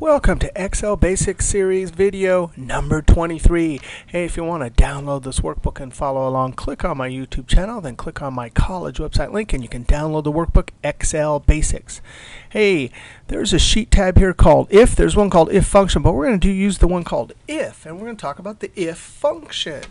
Welcome to Excel Basics Series video number 23. Hey, if you want to download this workbook and follow along, click on my YouTube channel, then click on my college website link and you can download the workbook Excel Basics. Hey, there's a sheet tab here called if. There's one called if function, but we're going to use the one called if, and we're going to talk about the if function.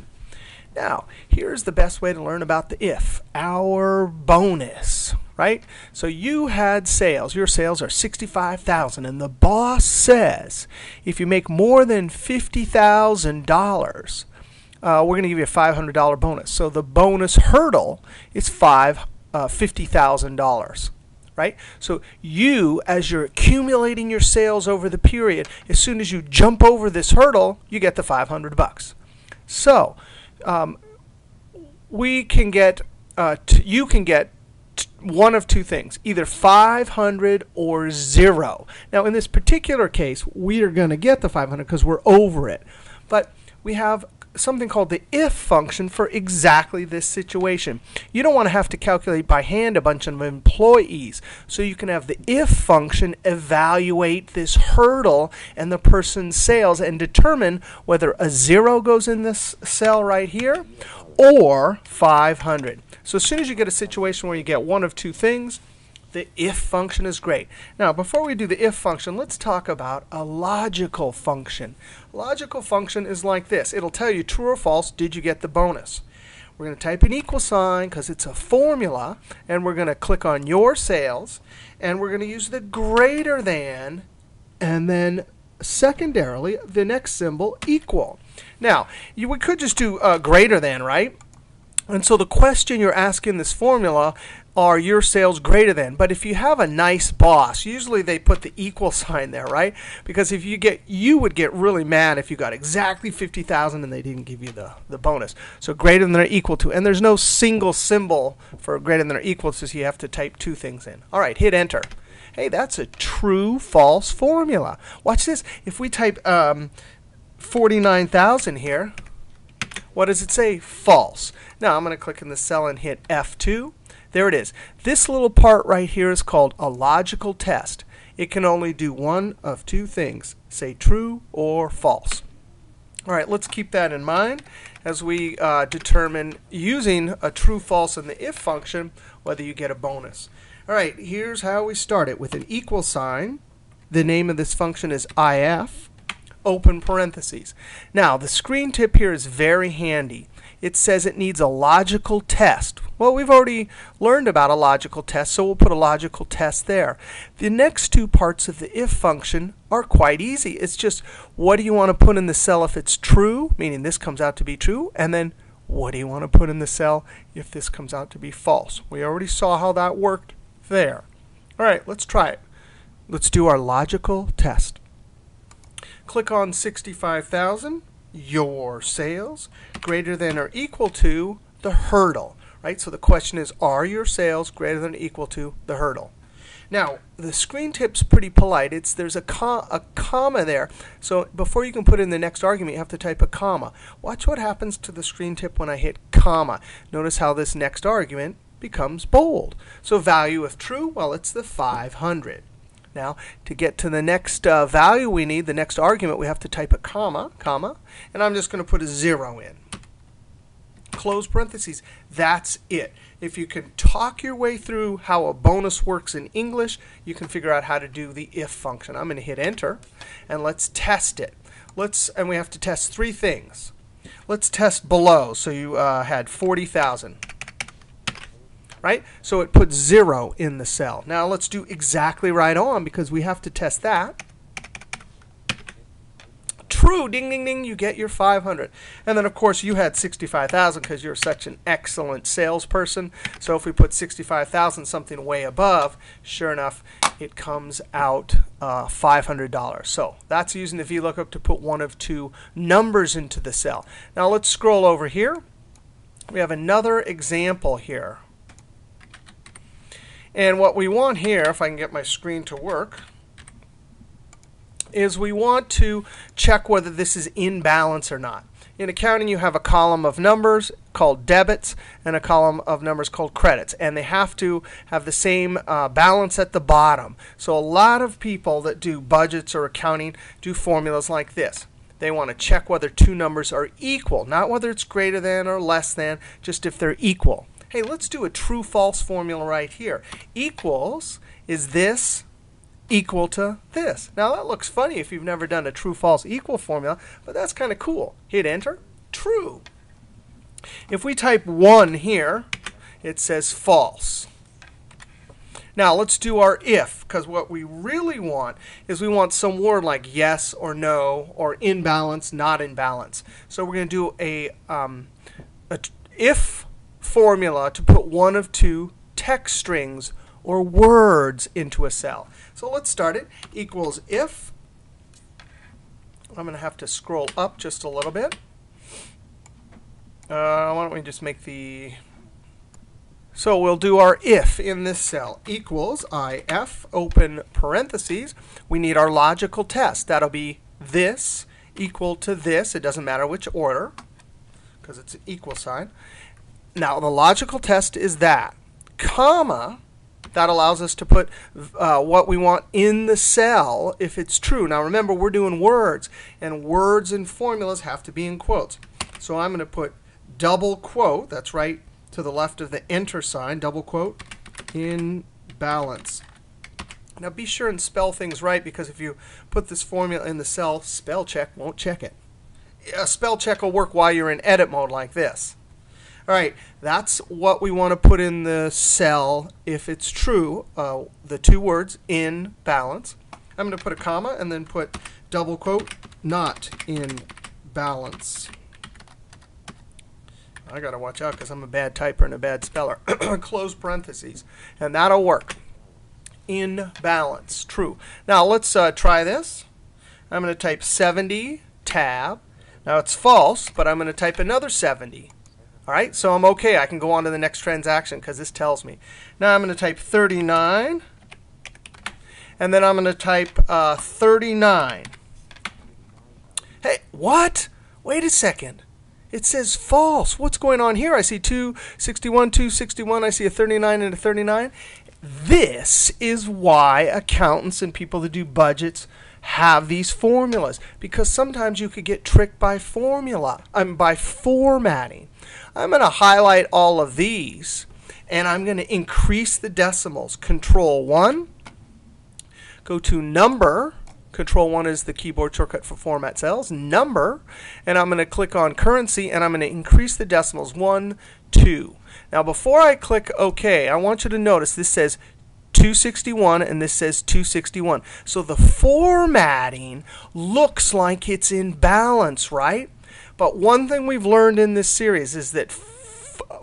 Now, here's the best way to learn about the if, our bonus, right? So you had sales, your sales are 65,000, and the boss says if you make more than $50,000, we're going to give you a $500 bonus. So the bonus hurdle is $50,000. Right? So you, as you're accumulating your sales over the period, as soon as you jump over this hurdle, you get the 500 bucks. So we can get, you can get one of two things, either 500 or 0. Now in this particular case, we are going to get the 500 because we're over it. But we have something called the if function for exactly this situation. You don't want to have to calculate by hand a bunch of employees. So you can have the if function evaluate this hurdle and the person's sales and determine whether a 0 goes in this cell right here or 500. So as soon as you get a situation where you get one of two things, the if function is great. Now, before we do the if function, let's talk about a logical function. A logical function is like this. It'll tell you true or false, did you get the bonus? We're going to type an equal sign because it's a formula, and we're going to click on your sales, and we're going to use the greater than, and then secondarily, the next symbol, equal. Now, we could just do greater than, right? And so the question you're asking this formula, are your sales greater than? But if you have a nice boss, usually they put the equal sign there, right? Because if you would get really mad if you got exactly 50,000 and they didn't give you the bonus. So greater than or equal to, and there's no single symbol for greater than or equal to, so you have to type two things in. All right, hit enter. Hey, that's a true false formula. Watch this. If we type 49,000 here, what does it say? False. Now I'm going to click in the cell and hit F2. There it is. This little part right here is called a logical test. It can only do one of two things, say true or false. All right, let's keep that in mind as we determine using a true false in the if function whether you get a bonus. All right, here's how we start it with an equal sign. The name of this function is if, open parentheses. Now, the screen tip here is very handy. It says it needs a logical test. Well, we've already learned about a logical test, so we'll put a logical test there. The next two parts of the if function are quite easy. It's just what do you want to put in the cell if it's true, meaning this comes out to be true, and then what do you want to put in the cell if this comes out to be false. We already saw how that worked there. All right, let's try it. Let's do our logical test. Click on 65,000, your sales, greater than or equal to the hurdle. Right? So the question is, are your sales greater than or equal to the hurdle? Now, the screen tip's pretty polite. There's a comma there. So before you can put in the next argument, you have to type a comma. Watch what happens to the screen tip when I hit comma. Notice how this next argument becomes bold. So value if true, well, it's the 500. Now, to get to the next value we need, the next argument, we have to type a comma, and I'm just going to put a 0 in. Close parentheses. That's it. If you can talk your way through how a bonus works in English, you can figure out how to do the if function. I'm going to hit enter, and let's test it. And we have to test three things. Let's test below. So you had 40,000. Right? So it puts 0 in the cell. Now let's do exactly right on because we have to test that. True, ding, ding, ding, you get your 500. And then, of course, you had 65,000 because you're such an excellent salesperson. So if we put 65,000, something way above, sure enough, it comes out $500. So that's using the VLOOKUP to put one of two numbers into the cell. Now let's scroll over here. We have another example here. And what we want here, if I can get my screen to work, is we want to check whether this is in balance or not. In accounting, you have a column of numbers called debits and a column of numbers called credits. And they have to have the same balance at the bottom. So a lot of people that do budgets or accounting do formulas like this. They want to check whether two numbers are equal, not whether it's greater than or less than, just if they're equal. Hey, let's do a true-false formula right here. Equals, is this equal to this? Now that looks funny if you've never done a true-false equal formula, but that's kind of cool. Hit enter. True. If we type 1 here, it says false. Now let's do our if, because what we really want is we want some word like yes or no or in balance, not in balance. So we're going to do a if formula to put one of two text strings or words into a cell. So let's start it. Equals if. I'm going to have to scroll up just a little bit. Why don't we just make the... So we'll do our if in this cell. Equals if, open parentheses. We need our logical test. That'll be this equal to this. It doesn't matter which order, because it's an equal sign. Now the logical test is that. Comma, that allows us to put what we want in the cell if it's true. Now remember, we're doing words, and words and formulas have to be in quotes. So I'm going to put double quote, that's right to the left of the enter sign, double quote, in balance. Now be sure and spell things right, because if you put this formula in the cell, spell check won't check it. A spell check will work while you're in edit mode like this. All right, that's what we want to put in the cell if it's true, the two words in balance. I'm going to put a comma and then put double quote, not in balance. I got to watch out because I'm a bad typer and a bad speller. Close parentheses. And that'll work. In balance. True. Now let's try this. I'm going to type 70 tab. Now it's false, but I'm going to type another 70. All right, so I'm OK. I can go on to the next transaction because this tells me. Now I'm going to type 39. And then I'm going to type 39. Hey, what? Wait a second. It says false. What's going on here? I see 261, 261. I see a 39 and a 39. This is why accountants and people that do budgets have these formulas, because sometimes you could get tricked by by formatting. I'm going to highlight all of these, and I'm going to increase the decimals. Control 1. Go to number. Control 1 is the keyboard shortcut for format cells. Number. And I'm going to click on currency, and I'm going to increase the decimals. 1, 2. Now before I click OK, I want you to notice this says 261 and this says 261. So the formatting looks like it's in balance, right? But one thing we've learned in this series is that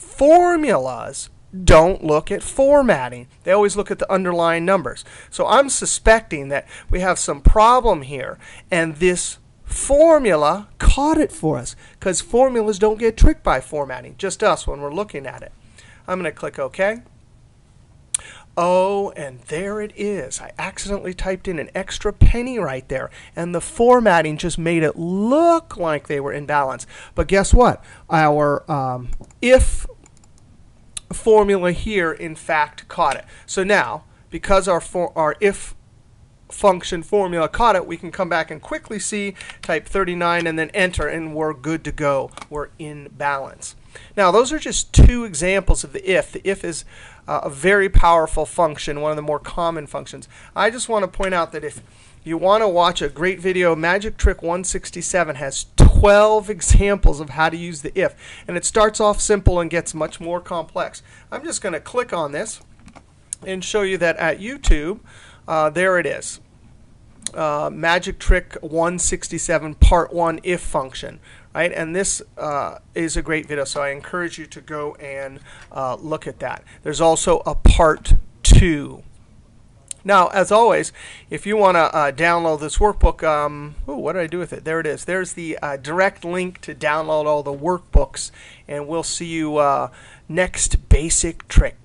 formulas don't look at formatting. They always look at the underlying numbers. So I'm suspecting that we have some problem here, and this formula caught it for us, because formulas don't get tricked by formatting, just us when we're looking at it. I'm going to click OK. Oh, and there it is. I accidentally typed in an extra penny right there, and the formatting just made it look like they were in balance. But guess what? Our if formula here, in fact, caught it. So now, because our if function formula caught it, we can come back and quickly see, type 39, and then enter, and we're good to go. We're in balance. Now, those are just two examples of the if. The if is a very powerful function, one of the more common functions. I just want to point out that if you want to watch a great video, Magic Trick 167 has 12 examples of how to use the if. And it starts off simple and gets much more complex. I'm just going to click on this and show you that at YouTube, there it is. Magic Trick 167 Part 1 if function. Right? And this is a great video, so I encourage you to go and look at that. There's also a Part 2. Now, as always, if you want to download this workbook, what did I do with it? There it is. There's the direct link to download all the workbooks, and we'll see you next basic trick.